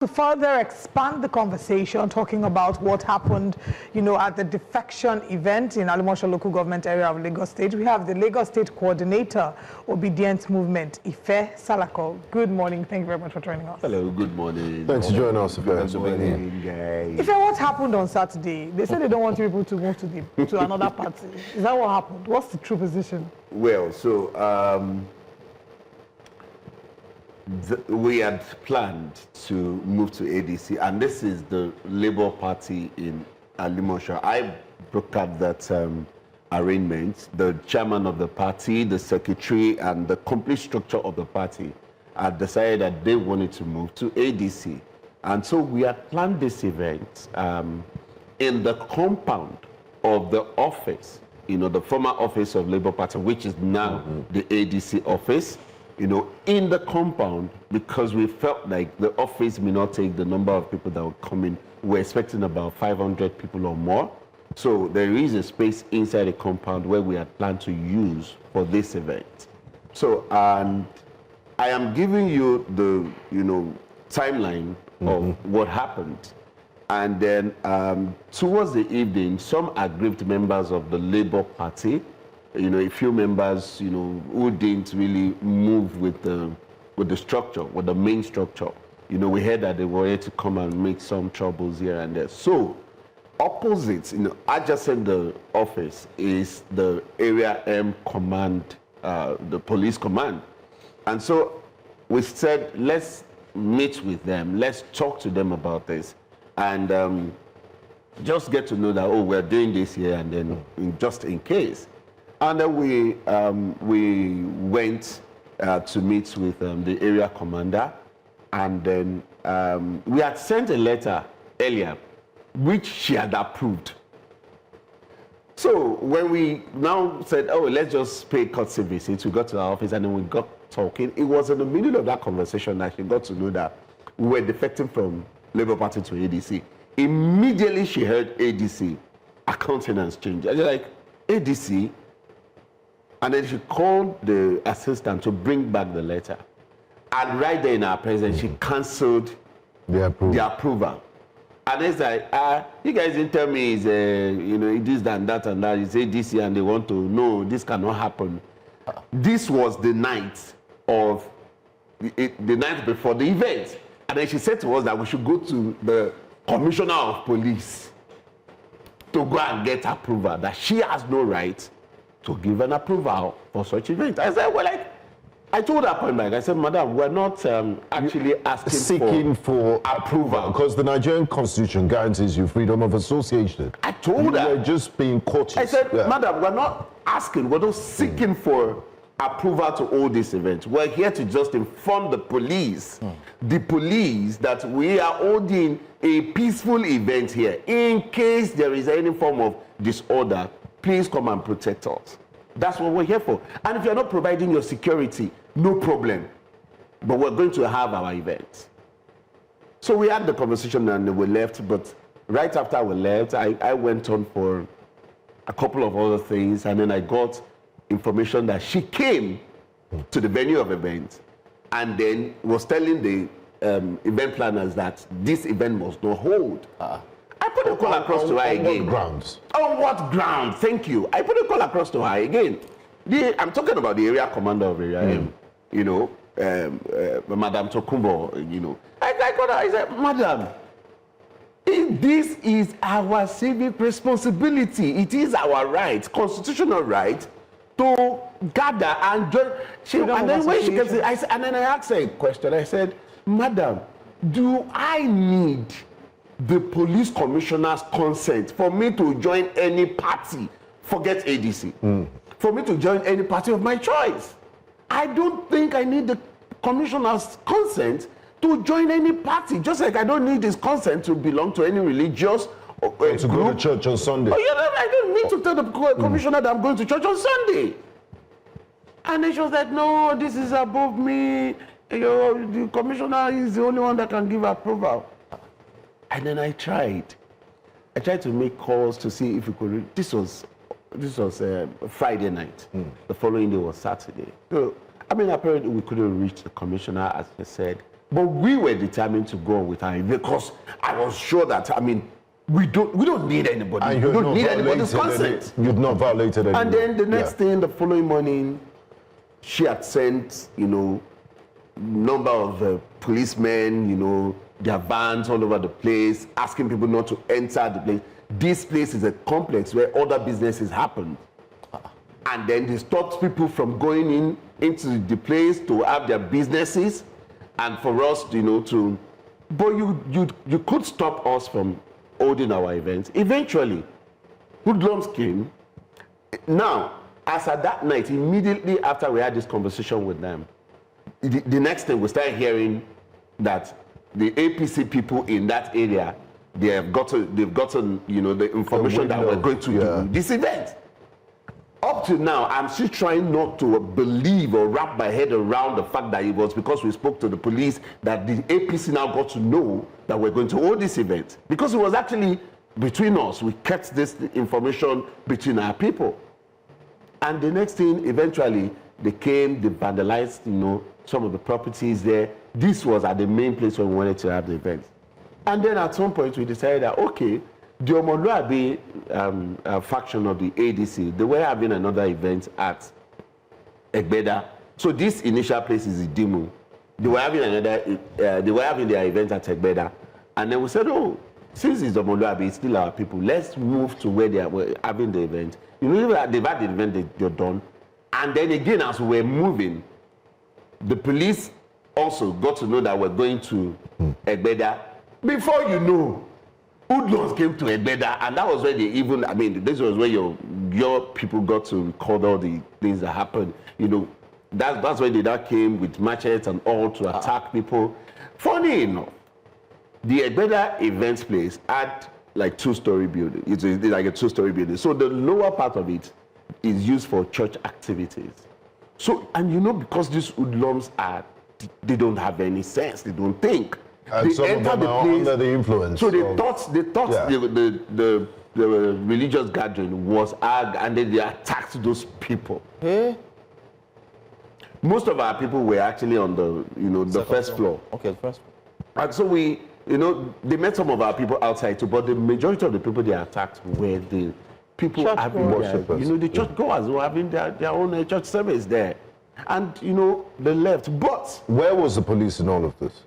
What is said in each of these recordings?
To further expand the conversation, talking about what happened, at the defection event in Alimosho local government area of Lagos State, we have the Lagos State Coordinator, Obedient Movement, Ife Salako. Good morning. Thank you very much for joining us. Hello, good morning. Thanks for joining us, Good morning, guys. Ife, what happened on Saturday? They said they don't want people to move to another party. Is that what happened? What's the true position? Well, so we had planned to move to ADC, and this is the Labour Party in Alimosho. I broke up that arrangement. The chairman of the party, the secretary, and the complete structure of the party had decided that they wanted to move to ADC. And so we had planned this event in the compound of the office, the former office of Labour Party, which is now the ADC office. In the compound, because we felt like the office may not take the number of people that would come in. We're expecting about 500 people or more. So there is a space inside the compound where we had planned to use for this event. So, and I am giving you the, timeline of what happened. And then towards the evening, some aggrieved members of the Labour Party, a few members, who didn't really move with the structure, with the main structure. We heard that they were here to come and make some troubles here and there. So, opposite, adjacent the office is the Area M command, the police command. And so we said, let's meet with them, let's talk to them about this, and just get to know that, we're doing this here, and then just in case. And then we went to meet with the area commander, and then we had sent a letter earlier, which she had approved. So when we now said, let's just pay courtesy visit, we got to our office and then we got talking. It was in the middle of that conversation that she got to know that we were defecting from Labour Party to ADC. Immediately she heard ADC, her countenance changed. I was like, ADC? And then she called the assistant to bring back the letter. And right there in our presence, she cancelled the approval. And it's like, you guys didn't tell me it's, this and that and that. It's ADC and they want to know this cannot happen. This was the night of, the night before the event. And then she said to us that we should go to the commissioner of police to go and get approval, that she has no right to give an approval for such event. I said, I told her point blank, I said, madam, we're not actually seeking for approval, because the Nigerian constitution guarantees you freedom of association. I told her. We're just being cautious. I said, madam, we're not asking, we're not seeking for approval to hold this event. We're here to just inform the police, that we are holding a peaceful event here. In case there is any form of disorder, please come and protect us. That's what we're here for. And if you're not providing your security, no problem. But we're going to have our event. So we had the conversation and we left, but right after we left, I went on for a couple of other things, and then I got information that she came to the venue of event and then was telling the event planners that this event must not hold. I put a call across to her again. On what grounds? On what ground? Thank you. I put a call across to her again. I'm talking about the area commander of Area M, Madam Tokumbo, I got her, I said, madam, this is our civic responsibility. It is our right, constitutional right, to gather and join. And then when she gets it, and then I asked her a question. I said, madam, do I need the police commissioner's consent for me to join any party? Forget ADC. For me to join any party of my choice. I don't think I need the commissioner's consent to join any party, just like I don't need his consent to belong to any religious to go to church on Sunday. I don't need to tell the commissioner that I'm going to church on Sunday. And then she was like, no, this is above me. The commissioner is the only one that can give approval. And then I tried to make calls to see if we could. This was Friday night. The following day was Saturday. So, apparently we couldn't reach the commissioner, as I said. But we were determined to go on with her because I was sure that, I mean, we don't need anybody. And we don't need anybody's consent. You'd not violated anything. And then the next thing, the following morning, she had sent, you know, number of policemen, you know, their vans all over the place, asking people not to enter the place. This place is a complex where other businesses happen. And then they stopped people from going into the place to have their businesses, and for us, you know, to. But you could stop us from holding our events. Eventually, Hoodlums came. Now, as at that night, immediately after we had this conversation with them, the next thing we started hearing that the APC people in that area, they've gotten, you know, the information that we're going to do this event. Up to now, I'm still trying not to believe or wrap my head around the fact that it was because we spoke to the police that the APC now got to know that we're going to hold this event. Because it was actually between us. We kept this information between our people. And the next thing, eventually, they came, they vandalized, you know, some of the properties there. This was at the main place where we wanted to have the event. And then at some point, we decided that, okay, the Omoluabi faction of the ADC, they were having another event at Egbeda. So this initial place is Idimu. They were having their event at Egbeda. And then we said, oh, since it's Omoluabi, it's still our people, let's move to where they are having the event. You know, they've had the event, they're done. And then again, as we were moving, the police also got to know that we're going to Egbeda. Before you know, Hoodlums came to Egbeda, and that was where they even, I mean, this was where your people got to record all the things that happened. You know, that's where they came with machetes and all to attack people. Funny enough, the Egbeda events place had like two-story building. It's like a two-story building. So the lower part of it is used for church activities. So, and you know, because these Hoodlums they don't have any sense, they don't think. And they some enter of them the are place, under the influence. So they thought the religious gathering was ag, and then they attacked those people. Hey? Most of our people were actually on the first floor. Okay, the first floor. And so they met some of our people outside too, but the majority of the people they attacked were the people having the churchgoers who were having their own church service there. And, you know, they left. But where was the police in all of this?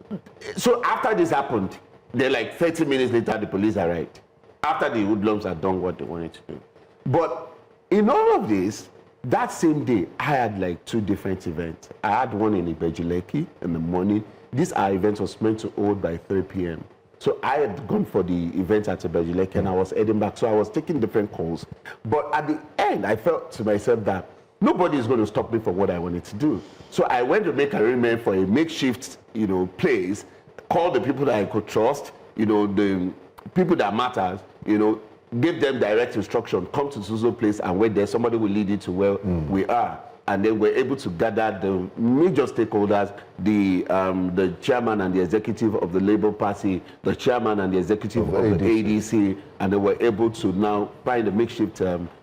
So after this happened, they're like 30 minutes later, the police arrived. After the Hoodlums had done what they wanted to do. But in all of this, that same day, I had like two different events. I had one in Ibejuleki in the morning. This event was meant to hold by 3 p.m. So I had gone for the event at Ibejuleki and I was heading back. So I was taking different calls. But at the end, I felt to myself that nobody is going to stop me from what I wanted to do. So I went to make arrangement for a makeshift, you know, place, call the people that I could trust, you know, the people that matters, you know, give them direct instruction, come to Suzo place and wait there, somebody will lead you to where we are. And then we're able to gather the major stakeholders, the chairman and the executive of the Labour Party, the chairman and the executive of the ADC, and then we're able to now find a makeshift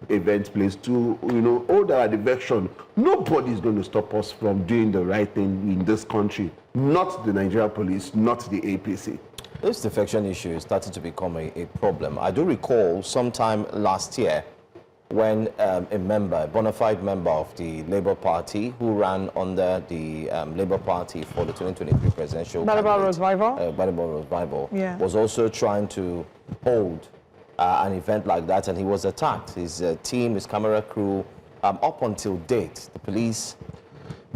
event place to, you know, hold our defection. Nobody is going to stop us from doing the right thing in this country. Not the Nigeria police, not the APC. This defection issue is starting to become a problem. I do recall sometime last year, when a bona fide member of the Labour Party who ran under the Labour Party for the 2023 presidential Balibor Revival, was also trying to hold an event like that, and he was attacked. His team, his camera crew, up until date, the police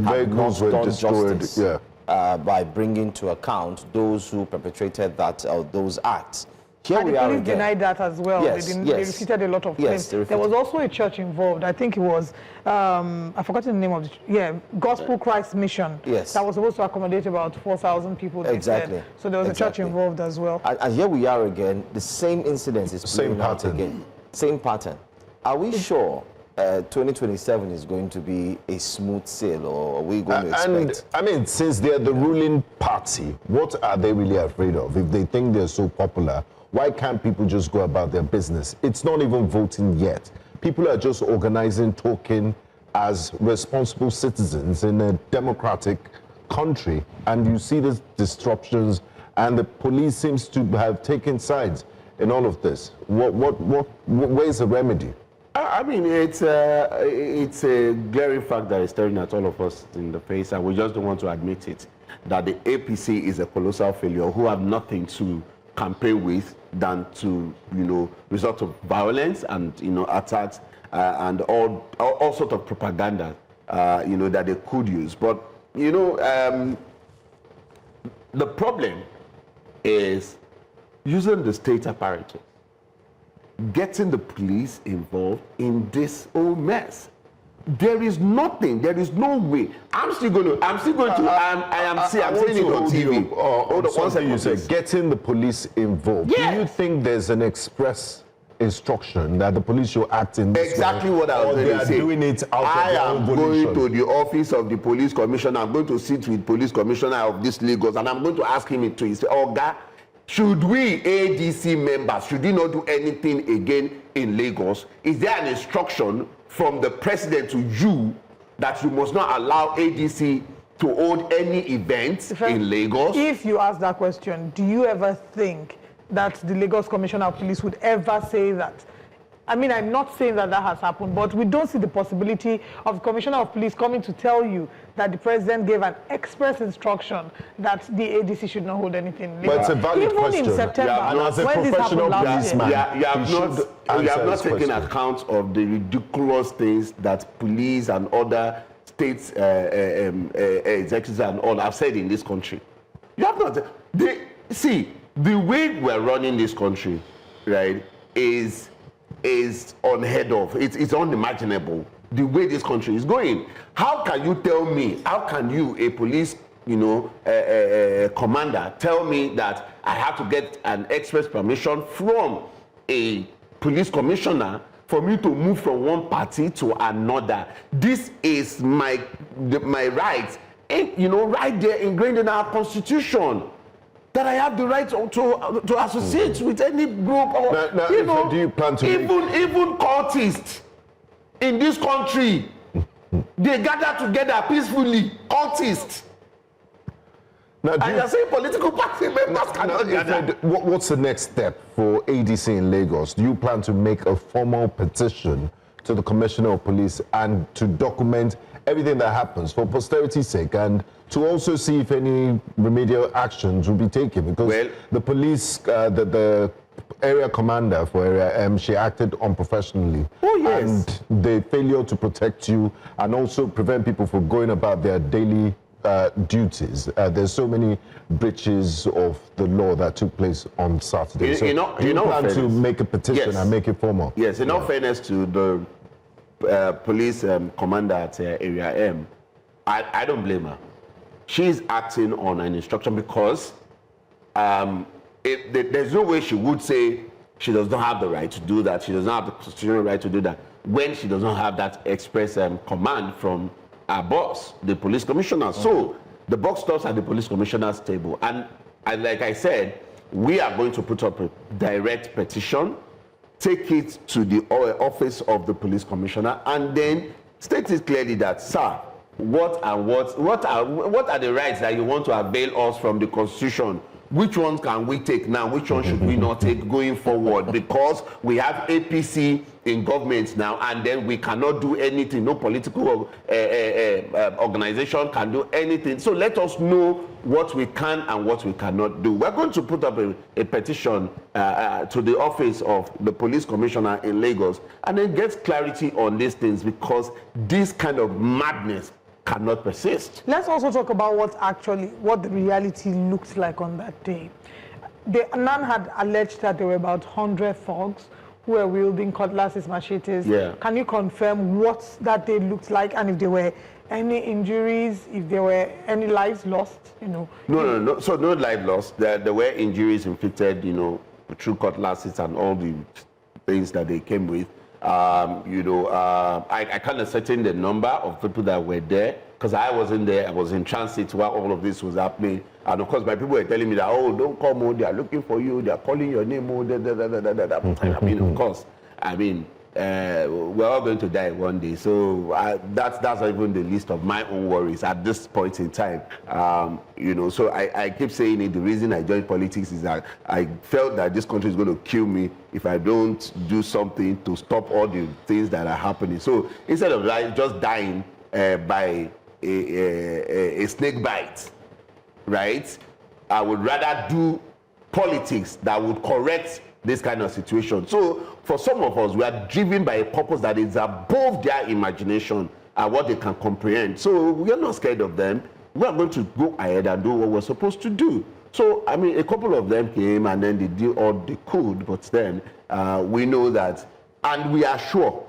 have not done justice by bringing to account those who perpetrated those acts. Here and the police denied that as well. Yes, they refuted a lot of claims. There was also a church involved. I think it was, I forgot the name of Gospel Christ Mission. Yes. That was supposed to accommodate about 4,000 people. Exactly. So there was a church involved as well. And here we are again. The same incident is playing out again. Same pattern. Are we sure 2027 is going to be a smooth sail, or are we going to expect? And I mean, since they're the ruling party, what are they really afraid of? If they think they're so popular, why can't people just go about their business? It's not even voting yet. People are just organizing, talking as responsible citizens in a democratic country, and you see these disruptions, and the police seems to have taken sides in all of this. Where's the remedy? I mean, it's a glaring fact that is staring at all of us in the face, and we just don't want to admit it, that the APC is a colossal failure who have nothing to campaign with than to, resort to violence and, attacks and all sort of propaganda, that they could use. But, the problem is using the state apparatus, getting the police involved in this whole mess. There is nothing, there is no way. I am saying it on TV. Hold on, one second, you said getting the police involved. Yeah. Do you think there's an express instruction that the police should act in this exactly way, what I was going to say. doing it out I of their am own going volition? to the office of the police commissioner. I'm going to sit with police commissioner of this Lagos, and I'm going to ask him to say, Oga, should we ADC members, should we not do anything again in Lagos? Is there an instruction from the president to you that you must not allow ADC to hold any events in Lagos? If you ask that question, do you ever think that the Lagos Commissioner of Police would ever say that? I mean, I'm not saying that has happened, but we don't see the possibility of the Commissioner of Police coming to tell you that the president gave an express instruction that the ADC should not hold anything. But it's a valid even question. in September, as a when this professional happened last policeman, year. You have not taken account of the ridiculous things that police and other states executives and all have said in this country. You have not. See, the way we're running this country, right, is unheard of. It's unimaginable. The way this country is going. How can you tell me? How can you, a police, commander, tell me that I have to get an express permission from a police commissioner for me to move from one party to another? This is my rights, right there ingrained in our constitution, that I have the right to associate with any group or do you plan to even cultists in this country. They gather together peacefully, cultists. Now, and you're saying political party members cannot gather. What's the next step for ADC in Lagos? Do you plan to make a formal petition to the Commissioner of Police and to document everything that happens for posterity's sake, and to also see if any remedial actions will be taken? Because the police, the area commander for Area M, she acted unprofessionally. Oh, yes. And the failure to protect you and also prevent people from going about their daily duties. There's so many breaches of the law that took place on Saturday. Do you plan to make a petition and make it formal? Yes, in all fairness to the police commander at Area M, I don't blame her. She's acting on an instruction because there's no way she would say she does not have the right to do that. She does not have the constitutional right to do that when she does not have that express command from our boss, the police commissioner. So the buck stops at the police commissioner's table. And like I said, we are going to put up a direct petition, take it to the office of the police commissioner, and then state it clearly that, sir, what are the rights that you want to avail us from the Constitution? Which ones can we take now? Which ones should we not take going forward? Because we have APC in government now, and then we cannot do anything. No political organization can do anything. So let us know what we can and what we cannot do. We're going to put up a petition to the office of the police commissioner in Lagos, and then get clarity on these things, because this kind of madness cannot persist. Let's also talk about what the reality looked like on that day. The NAN had alleged that there were about 100 thugs who were wielding cutlasses, machetes. Yeah. Can you confirm what that day looked like, and if there were any injuries, if there were any lives lost? No. So no life lost. There were injuries inflicted, through cutlasses and all the things that they came with. I can't ascertain the number of people that were there, because I wasn't there. I was in transit while all of this was happening. And of course, my people were telling me that, oh, don't come, they are looking for you, they are calling your name, I mean, of course, we're all going to die one day. So that's not even the least of my own worries at this point in time. You know, so I keep saying it. The reason I joined politics is that I felt that this country is going to kill me if I don't do something to stop all the things that are happening. So instead of just dying by a snake bite, right? I would rather do politics that would correct this kind of situation. So for some of us, we are driven by a purpose that is above their imagination and what they can comprehend. So we are not scared of them. We are going to go ahead and do what we're supposed to do. So, I mean, a couple of them came and then they did all they could, but then we know that, and we are sure,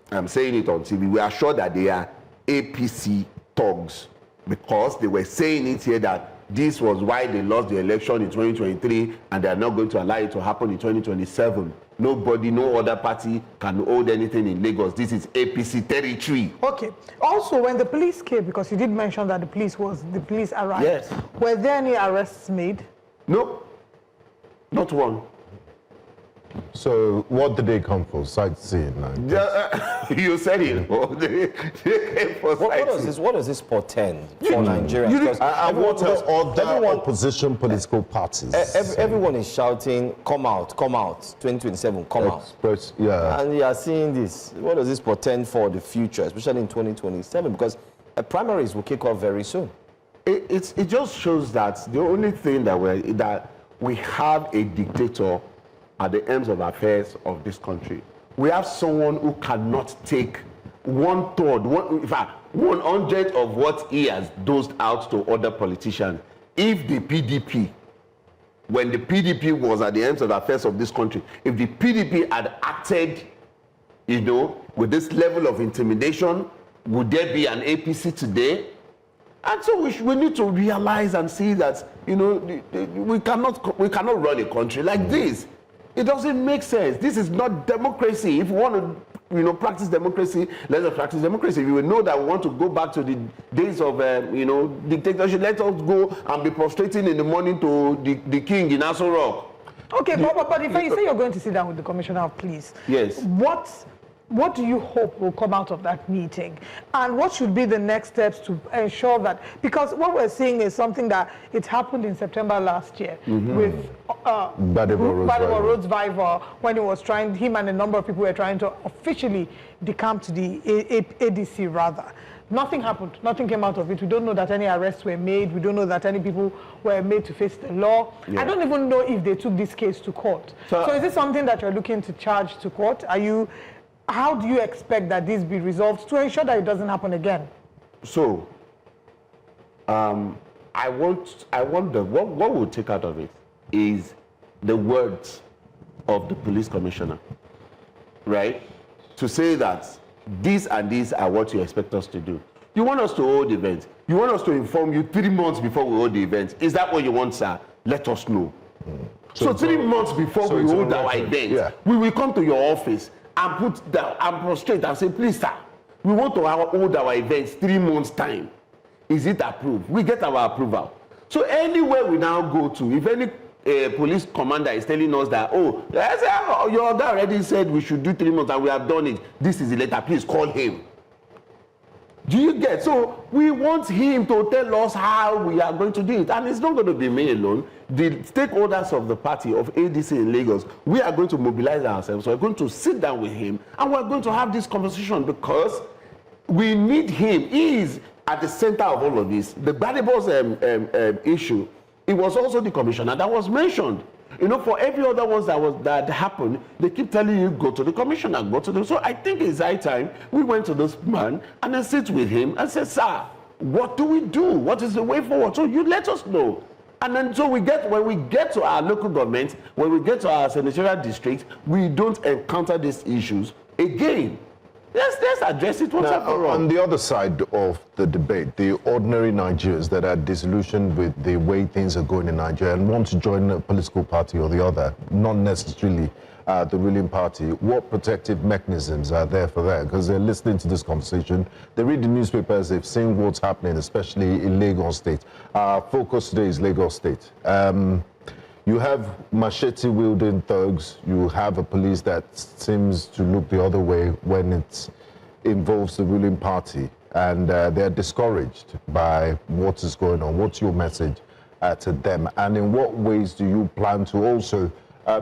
I'm saying it on TV, we are sure that they are APC thugs, because they were saying it here that this was why they lost the election in 2023 and they are not going to allow it to happen in 2027. Nobody, no other party can hold anything in Lagos. This is APC territory. Okay. Also, when the police came, because you did mention that the police arrived. Yes. Were there any arrests made? No, not one. So what did they come for? Sightseeing? You said it. They came for sightseeing. What does this portend for Nigerians? Because other opposition political parties. Everyone is shouting, come out, 2027, come out. Yeah. And you are seeing this. What does this portend for the future, especially in 2027? Because primaries will kick off very soon. It just shows that the only thing that we have a dictator at the ends of affairs of this country. We have someone who cannot take 1/3, in fact, 100 of what he has dosed out to other politicians. If the PDP, when the PDP was at the ends of affairs of this country, if the PDP had acted, you know, with this level of intimidation, would there be an APC today? And so we need to realize and see that, you know, we cannot run a country like this. It doesn't make sense. This is not democracy. If we want to, you know, practice democracy, let us practice democracy. If we know that we want to go back to the days of, you know, dictatorship, let us go and be prostrating in the morning to the king in Aso Rock. Okay, but if you say you're going to sit down with the Commissioner of Police, yes, what do you hope will come out of that meeting? And what should be the next steps to ensure that, because what we're seeing is something that it happened in September last year with Badebo Roads Viver, when him and a number of people were trying to officially decamp to the ADC rather. Nothing happened. Nothing came out of it. We don't know that any arrests were made. We don't know that any people were made to face the law. Yeah. I don't even know if they took this case to court. So is this something that you're looking to charge to court? How do you expect that this be resolved to ensure that it doesn't happen again? So, I wonder what we'll take out of it is the words of the police commissioner, right? To say that these and these are what you expect us to do. You want us to hold events. You want us to inform you 3 months before we hold the event. Is that what you want, sir? Let us know. So 3 months before we hold our event, we will come to your office and put down and prostrate and say, please, sir, we want to hold our events 3 months' time. Is it approved? We get our approval. So anywhere we now go to, if any police commander is telling us that, your order already said we should do 3 months and we have done it, this is the letter, please call him. Do you get? So we want him to tell us how we are going to do it. And it's not going to be me alone. The stakeholders of the party of ADC in Lagos, we are going to mobilize ourselves. We're going to sit down with him and we're going to have this conversation because we need him. He is at the center of all of this. The Badebo's issue, it was also the commissioner that was mentioned. You know, for every other ones that happened, they keep telling you, go to the commissioner, go to the... So I think it's high time we went to this man and then sit with him and say, sir, what do we do? What is the way forward? So you let us know. And then so when we get to our local government, when we get to our senatorial district, we don't encounter these issues again. Let's address it once and for all. On the other side of the debate, the ordinary Nigerians that are disillusioned with the way things are going in Nigeria and want to join a political party or the other, not necessarily the ruling party, what protective mechanisms are there for that? Because they're listening to this conversation, they read the newspapers, they've seen what's happening, especially in Lagos State. Focus today is Lagos State. You You have machete-wielding thugs. You have a police that seems to look the other way when it involves the ruling party. And they're discouraged by what is going on. What's your message to them? And in what ways do you plan to also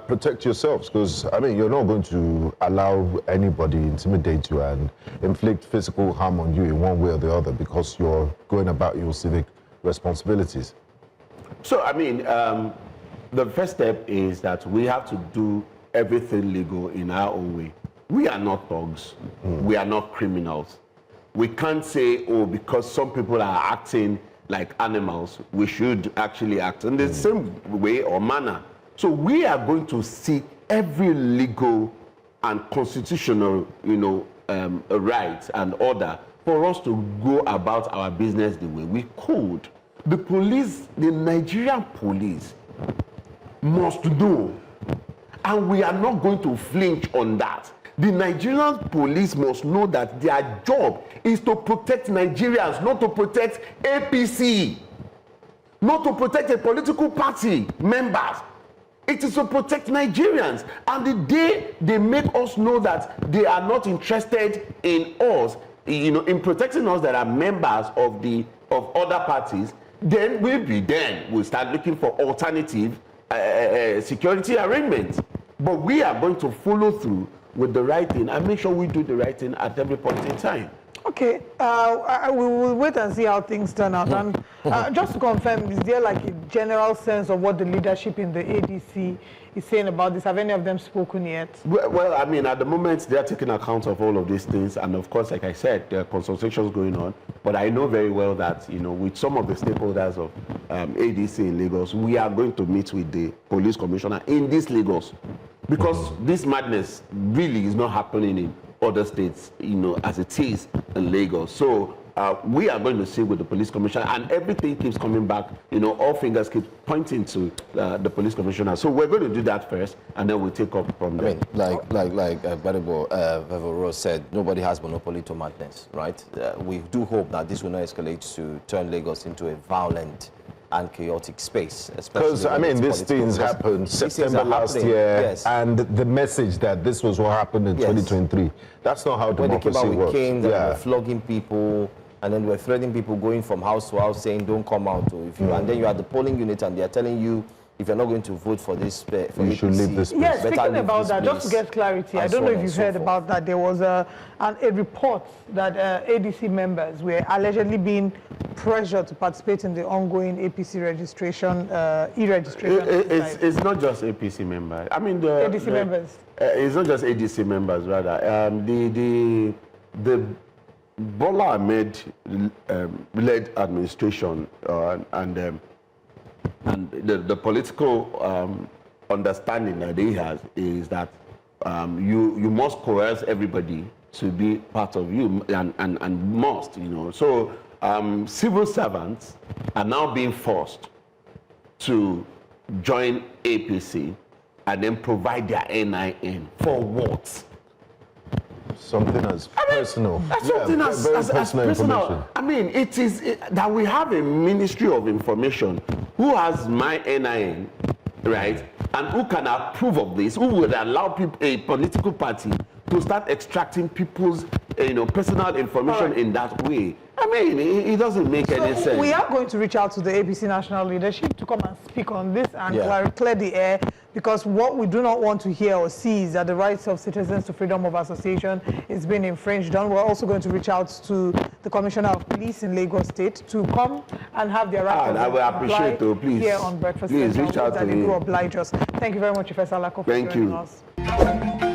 protect yourselves? Because, I mean, you're not going to allow anybody intimidate you and inflict physical harm on you in one way or the other because you're going about your civic responsibilities. So, I mean, the first step is that we have to do everything legal in our own way. We are not thugs. We are not criminals. We can't say, oh, because some people are acting like animals, we should actually act in the same way or manner. So we are going to seek every legal and constitutional, right and order for us to go about our business the way we could. The police, the Nigerian police, must know, and we are not going to flinch on that. The Nigerian police must know that their job is to protect Nigerians, not to protect APC, not to protect a political party members. It is to protect Nigerians. And the day they make us know that they are not interested in us, in protecting us that are members of other parties, then we'll start looking for alternative security arrangements. But we are going to follow through with the right thing and make sure we do the right thing at every point in time. Okay, we will wait and see how things turn out. And just to confirm, is there like a general sense of what the leadership in the ADC is saying about this? Have any of them spoken yet? Well, I mean, at the moment, they are taking account of all of these things. And of course, like I said, there are consultations going on. But I know very well that, with some of the stakeholders of ADC in Lagos, we are going to meet with the police commissioner in this Lagos. Because this madness really is not happening in other states, as it is in Lagos. So we are going to sit with the police commissioner, and everything keeps coming back. All fingers keep pointing to the police commissioner. So we're going to do that first, and then we'll take up from there. I mean, like Vevoro said, nobody has monopoly to madness, right? We do hope that this will not escalate to turn Lagos into a violent and chaotic space. Because, I mean, these things happened September last year, yes. And the message that this was what happened in 2023, that's not how democracy works. When they came out with canes, they were flogging people, and then they were threatening people going from house to house saying, don't come out. Or if you, and then you are the polling unit and they are telling you, if you're not going to vote for this, you should leave this place. Yes, speaking about that, just to get clarity, I don't know if you've heard about that. There was a report that ADC members were allegedly being pressured to participate in the ongoing APC registration, e-registration. It's not just APC members. I mean, the ADC members. It's not just ADC members, rather. The Bola Ahmed led administration and the political understanding that he has is that you must coerce everybody to be part of you and must, So civil servants are now being forced to join APC and then provide their NIN. For what? Something as personal. That's something as personal. I mean, it is that we have a Ministry of Information who has my NIN, right? And who can approve of this, who would allow a political party to start extracting people's personal information in that way. I mean, it doesn't make any sense. We are going to reach out to the APC national leadership to come and speak on this and clear the air, because what we do not want to hear or see is that the rights of citizens to freedom of association is being infringed on. We're also going to reach out to the Commissioner of Police in Lagos State to come and have their rights I will appreciate it, please. Here on Breakfast. Please reach out to me. They do oblige us. Thank you very much, Ife Salako, for joining us.